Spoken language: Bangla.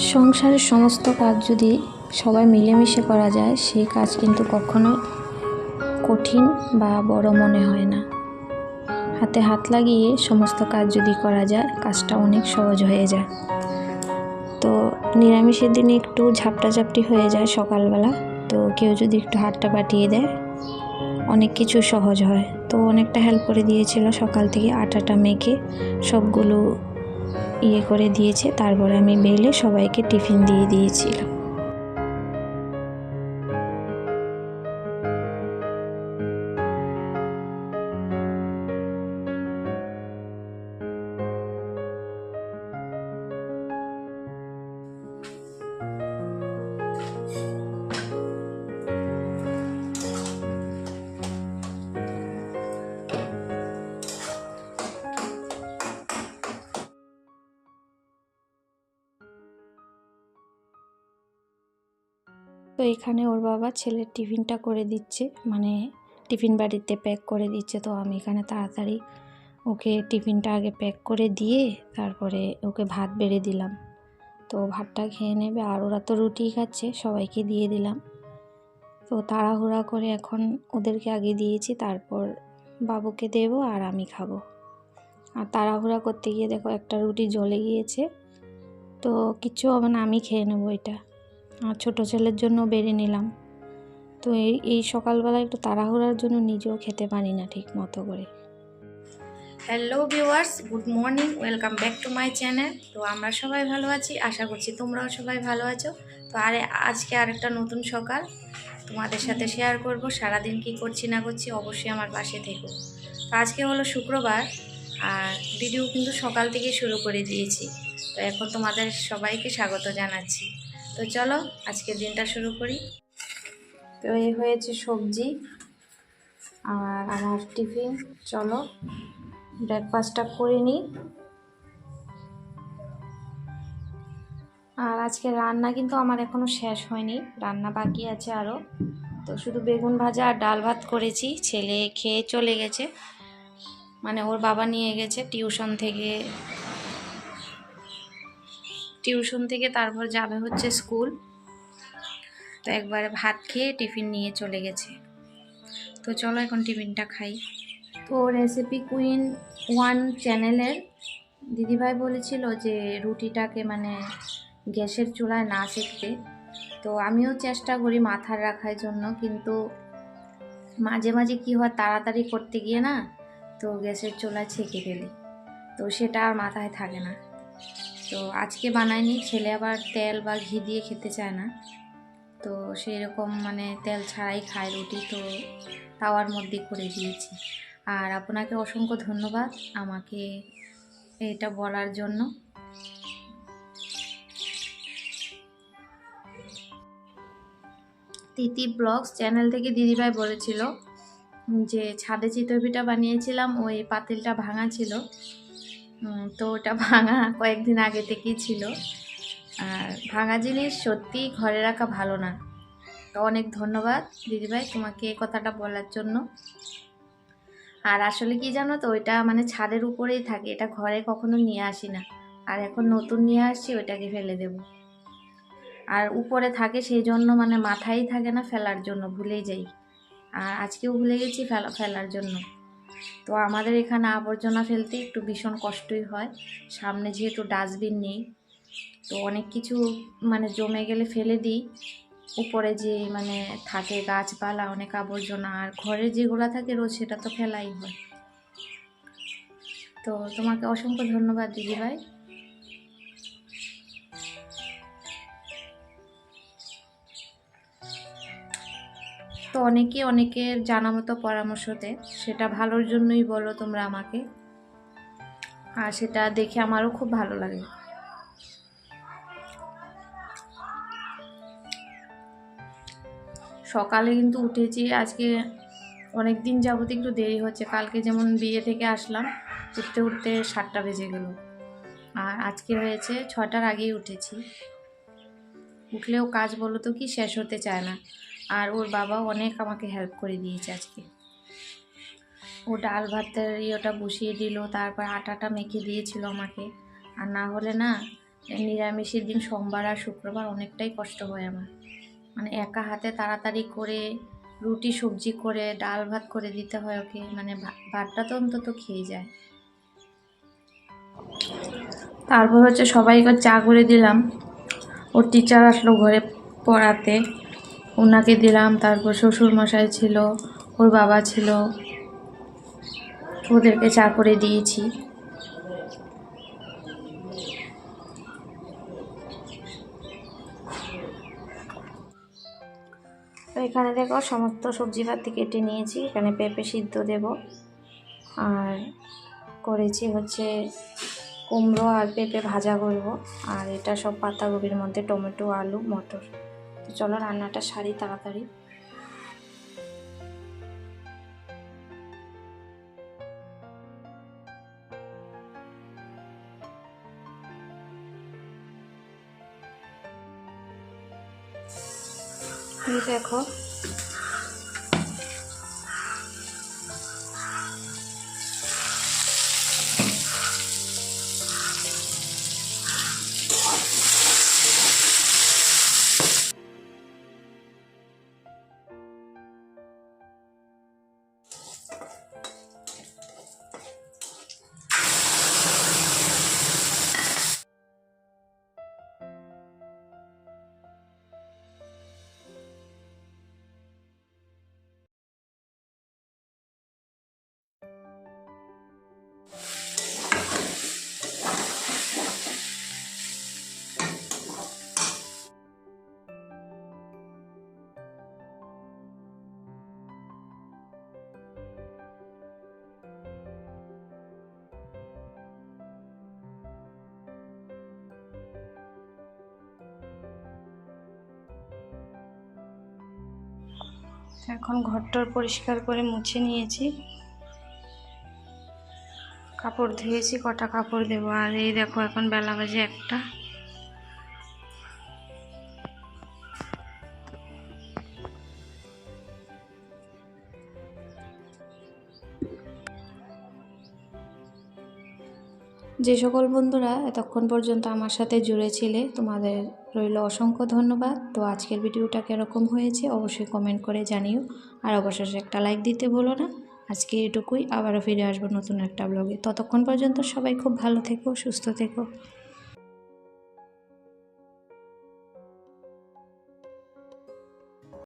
সংসারের সমস্ত কাজ যদি সবাই মিলেমিশে করা যায় সেই কাজ কিন্তু কখনো কঠিন বা বড় মনে হয় না। হাতে হাত লাগিয়ে সমস্ত কাজ যদি করা যায় কাজটা অনেক সহজ হয়ে যায়। তো নিরামিষের দিনে একটু ঝাপটাঝাপটি হয়ে যায় সকালবেলা, তো কেউ যদি একটু হাতটা বাটিয়ে দেয় অনেক কিছু সহজ হয়। তো অনেকটা হেল্প করে দিয়েছিল, সকাল থেকে আটাটা মেখে সবগুলো করে দিয়েছে, তারপরে আমি বেলে সবাইকে টিফিন দিয়ে দিয়েছিলাম। তো এখানে ওর বাবা ছেলের টিফিনটা করে দিচ্ছে, মানে টিফিন বাড়িতে প্যাক করে দিচ্ছে। তো আমি এখানে তাড়াতাড়ি ওকে টিফিনটা আগে প্যাক করে দিয়ে তারপরে ওকে ভাত বেড়ে দিলাম। তো ভাতটা খেয়ে নেবে, আর ওরা তো রুটি খাচ্ছে, সবাইকে দিয়ে দিলাম। তো তাড়াহুড়া করে এখন ওদেরকে আগে দিয়েছি, তারপর বাবুকে দেবো আর আমি খাবো। আর তাড়াহুড়া করতে গিয়ে দেখো একটা রুটি জ্বলে গিয়েছে, তো কিচ্ছু হবে না, আমি খেয়ে নেবো এটা। আর ছোটো ছেলের জন্য বেড়ে নিলাম। তো এই সকালবেলা একটু তাড়াহুড়ার জন্য নিজেও খেতে পারি না ঠিক মতো করে। Hello viewers, good morning, welcome back to my channel. তো আমরা সবাই ভালো আছি, আশা করছি তোমরাও সবাই ভালো আছো। তো আজকে আরেকটা নতুন সকাল তোমাদের সাথে শেয়ার করব। সারাদিন কি করছি না করছি অবশ্যই আমার পাশে থেকো। তো আজকে হলো শুক্রবার, আর ভিডিও কিন্তু সকাল থেকে শুরু করে দিয়েছি। তো এখন তোমাদের সবাইকে স্বাগত জানাচ্ছি। তো চলো আজকের দিনটা শুরু করি। তো এই হয়েছে সবজি আর আমার টিফিন। চলো ব্রেকফাস্টটা করে নিই। আর আজকে রান্না কিন্তু আমার এখনও শেষ হয়নি, রান্না বাকি আছে আরও। তো শুধু বেগুন ভাজা আর ডাল ভাত করেছি। ছেলে খেয়ে চলে গেছে, মানে ওর বাবা নিয়ে গেছে টিউশন থেকে তারপর যাবে হচ্ছে স্কুল। তো একবারে ভাত খেয়ে টিফিন নিয়ে চলে গেছে। তো চলো এখন টিফিনটা খাই। তো রেসিপি কুইন 1 চ্যানেলের দিদিভাই বলেছিল যে রুটিটাকে মানে গ্যাসের চুলায় না সেঁকতে। তো আমিও চেষ্টা করি মাথায় রাখার জন্য, কিন্তু মাঝে মাঝে কী হয় তাড়াতাড়ি করতে গিয়ে না, তো গ্যাসের চুলায় ছেঁকে ফেলি, তো সেটা আর মাথায় থাকে না। তো আজকে বানাইনি, ছেলে আবার তেল বা ঘি দিয়ে খেতে চায় না, তো সেই রকম মানে তেল ছাড়াই খায় রুটি, তো তাওয়ার মধ্যে করে দিয়েছি। আর আপনাকে অসংখ্য ধন্যবাদ আমাকে এটা বলার জন্য। তিতি ব্লগস চ্যানেল থেকে দিদিভাই বলেছিল যে ছাদে চিতই পিঠা বানিয়েছিলাম, ওই পাতিলটা ভাঙা ছিল। তো ওটা ভাঙা কয়েকদিন আগে থেকেই ছিল। আর ভাঙা জিনিস সত্যি ঘরে রাখা ভালো না। তো অনেক ধন্যবাদ দিদিভাই তোমাকে এই কথাটা বলার জন্য। আর আসলে কি জানো তো, ওইটা মানে ছাদের উপরেই থাকে, এটা ঘরে কখনো নিয়ে আসি না। আর এখন নতুন নিয়ে আসছি, ওইটাকে ফেলে দেব। আর উপরে থাকে সেই জন্য মানে মাথায় থাকে না ফেলার জন্য, ভুলেই যাই। আর আজকেও ভুলে গেছি ফেলার জন্য। তো আমাদের এখানে আবর্জনা ফেলতে একটু ভীষণ কষ্টই হয়, সামনে যেহেতু ডাস্টবিন নেই, তো অনেক কিছু মানে জমে গেলে ফেলে দিই। উপরে যে মানে থাকে গাছপালা, অনেক আবর্জনা, আর ঘরে যেগুলো থাকে রোজ সেটা তো ফেলাই হয়। তো তোমাকে অসংখ্য ধন্যবাদ দিদিভাই। তো অনেকের জানা মতো পরামর্শ দেয়, সেটা ভালোর জন্যই বলো তোমরা আমাকে, আর সেটা দেখে আমারও খুব ভালো লাগে। সকালে কিন্তু উঠেছি আজকে, অনেক দিন যাবত একটু দেরি হচ্ছে। কালকে যেমন বিয়ে থেকে আসলাম, উঠতে উঠতে 7টা বেজে গেল, আর আজকে হয়েছে 6টার আগেই উঠেছি। উঠলেও কাজ বলো তো কি শেষ হতে চায় না। আর ওর বাবাও অনেক আমাকে হেল্প করে দিয়েছে আজকে। ও ডাল ভাতের ইয়েটা বসিয়ে দিল, তারপর আটাটা মেখে দিয়েছিল আমাকে। আর না হলে না নিরামিষের দিন সোমবার আর শুক্রবার অনেকটাই কষ্ট হয় আমার, মানে একা হাতে তাড়াতাড়ি করে রুটি সবজি করে ডাল ভাত করে দিতে হয় ওকে, মানে ভাতটা তো অন্তত খেয়ে যায়। তারপর হচ্ছে সবাইকে চা করে দিলাম, ওর টিচার আসলো ঘরে পড়াতে, ওনাকে দিলাম। তারপর শ্বশুর মশাই ছিল, ওর বাবা ছিল, ওদেরকে চা করে দিয়েছি। তো এখানে দেখো সমস্ত সবজিপাতি কেটে নিয়েছি, এখানে পেঁপে সিদ্ধ দেব, আর করেছি হচ্ছে কুমড়ো আর পেঁপে ভাজা করব, আর এটা সব পাতাকপির মধ্যে টমেটো আলু মটর। তো চলো রান্নাটা সারি তাড়াতাড়ি। দেখো এখন ঘরটর পরিষ্কার করে মুছে নিয়েছি, কাপড় ধুয়েছি, কটা কাপড় দেবো। আর এই দেখো এখন বেলা বাজে 1টা। যে সকল বন্ধুরা এতক্ষণ পর্যন্ত আমার সাথে জুড়ে ছিলে তোমাদের রইল অসংখ্য ধন্যবাদ। তো আজকের ভিডিওটা কীরকম হয়েছে অবশ্যই কমেন্ট করে জানিও, আর অবশ্যই একটা লাইক দিতে ভুলো না। আজকে এটুকুই, আবারও ফিরে আসবো নতুন একটা ব্লগে। ততক্ষণ পর্যন্ত সবাই খুব ভালো থেকো, সুস্থ থেকো।